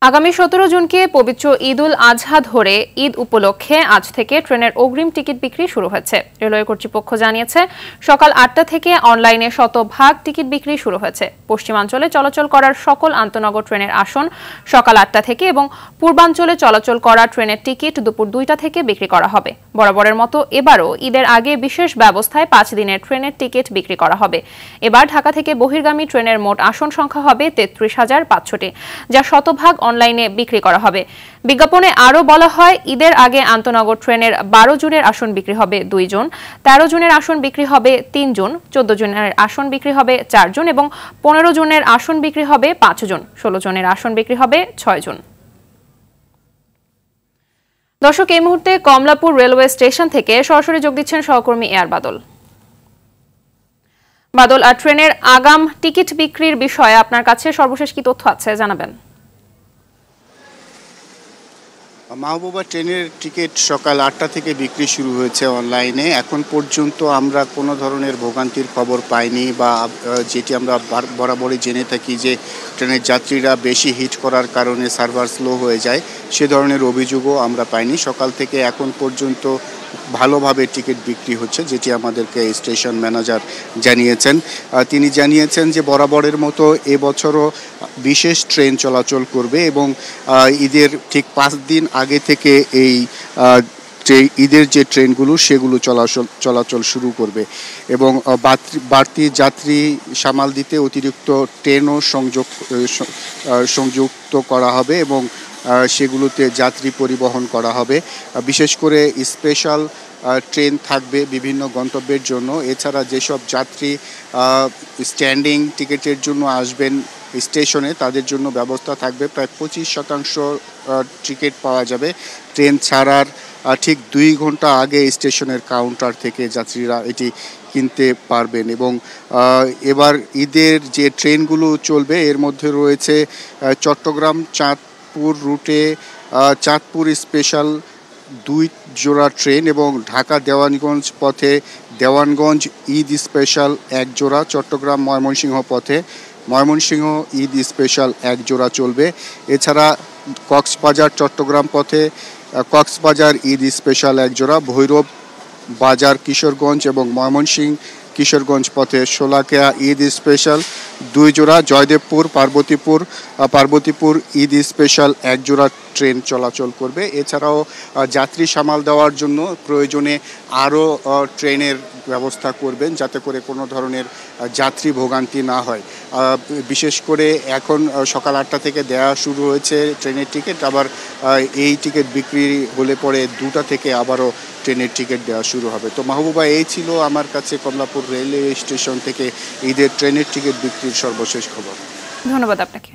আগামী 17 জুনকে পবিত্র ঈদ উল আজহা ধরে ঈদ উপলক্ষে আজ থেকে ট্রেনের অগ্রিম টিকিট বিক্রি শুরু হয়েছে। রেলওয়ে কর্তৃপক্ষ জানিয়েছে সকাল 8টা থেকে অনলাইনে শতভাগ টিকিট বিক্রি শুরু হয়েছে। পশ্চিমাঞ্চলে চলাচল করার সকল আন্তনগর ট্রেনের আসন সকাল 8টা থেকে এবং পূর্বাঞ্চলে চলাচল করা ট্রেনের টিকিট দুপুর 2টা থেকে বিক্রি করা হবে। বরাবরের মতো এবারও ঈদের আগে বিশেষ ব্যবস্থায় 5 দিনের ট্রেনের টিকিট বিক্রি করা হবে। এবার ঢাকা থেকে বহির্গামী ট্রেনের মোট আসন সংখ্যা হবে 33,500টি, যা শতভাগ অনলাইনে বিক্রি করা হবে। বিজ্ঞাপনে আরও বলা হয়, ঈদের আগে আন্তনগর ট্রেনের 12 জনের আসন বিক্রি হবে 2 জন, 13 জনের আসন বিক্রি হবে 3 জন, 14 জনের আসন বিক্রি হবে 4 জন এবং 15 জনের আসন বিক্রি হবে 5 জন, 16 জনের আসন বিক্রি হবে 6 জন। দর্শক, এই মুহূর্তে কমলাপুর রেলওয়ে স্টেশন থেকে সরাসরি যোগ দিচ্ছেন সহকর্মী এয়ার বাদল। বাদল, ট্রেনের আগাম টিকিট বিক্রির বিষয়ে আপনার কাছে সর্বশেষ কি তথ্য আছে জানাবেন? মাহবুবা, ট্রেনের টিকিট সকাল 8টা থেকে বিক্রি শুরু হয়েছে অনলাইনে। এখন পর্যন্ত আমরা কোনো ধরনের ভোগান্তির খবর পাইনি, বা যেটি আমরা বরাবরই জেনে থাকি যে ট্রেনের যাত্রীরা বেশি হিট করার কারণে সার্ভার স্লো হয়ে যায়, সে ধরনের অভিযোগও আমরা পাইনি। সকাল থেকে এখন পর্যন্ত ভালোভাবে টিকিট বিক্রি হচ্ছে, যেটি আমাদেরকে স্টেশন ম্যানেজার জানিয়েছেন। তিনি জানিয়েছেন যে বরাবরের মতো এবছরও বিশেষ ট্রেন চলাচল করবে এবং ঈদের ঠিক 5 দিন আগে থেকে এই ঈদের যে ট্রেনগুলো সেগুলো চলাচল শুরু করবে এবং বাড়তি যাত্রী সামাল দিতে অতিরিক্ত ট্রেনও সংযুক্ত করা হবে এবং সেগুলোতে যাত্রী পরিবহন করা হবে। বিশেষ করে স্পেশাল ট্রেন থাকবে বিভিন্ন গন্তব্যের জন্য। এছাড়া যেসব যাত্রী স্ট্যান্ডিং টিকিটের জন্য আসবেন স্টেশনে, তাদের জন্য ব্যবস্থা থাকবে। প্রায় 25% টিকিট পাওয়া যাবে ট্রেন ছাড়ার ঠিক 2 ঘন্টা আগে স্টেশনের কাউন্টার থেকে যাত্রীরা এটি কিনতে পারবেন। এবং এবার ঈদের যে ট্রেনগুলো চলবে এর মধ্যে রয়েছে চট্টগ্রাম চাঁদপুর রুটে চাঁদপুর স্পেশাল 2 জোড়া ট্রেন এবং ঢাকা দেওয়ানগঞ্জ পথে দেওয়ানগঞ্জ ঈদ স্পেশাল 1 জোড়া, চট্টগ্রাম ময়মনসিংহ পথে ময়মনসিংহ ঈদ স্পেশাল 1 জোড়া চলবে। এছাড়া কক্সবাজার চট্টগ্রাম পথে কক্সবাজার ঈদ স্পেশাল 1 জোড়া, ভৈরব বাজার কিশোরগঞ্জ এবং ময়মনসিংহ কিশোরগঞ্জ পথে শোলাকিয়া ঈদ স্পেশাল 2 জোড়া, জয়দেবপুর পার্বতীপুর ঈদ স্পেশাল 1 জোড়া ট্রেন চলাচল করবে। এছাড়াও যাত্রী সামাল দেওয়ার জন্য প্রয়োজনে আরও ট্রেনের ব্যবস্থা করবেন, যাতে করে কোনো ধরনের যাত্রী ভোগান্তি না হয়। বিশেষ করে এখন সকাল 8টা থেকে দেওয়া শুরু হয়েছে ট্রেনের টিকিট, আবার এই টিকিট বিক্রি হলে পরে 2টা থেকে আবারও ট্রেনের টিকিট দেওয়া শুরু হবে। তো মাহবুবা, এই ছিল আমার কাছে কমলাপুর রেলওয়ে স্টেশন থেকে ঈদের ট্রেনের টিকিট বিক্রির সর্বশেষ খবর। ধন্যবাদ আপনাকে।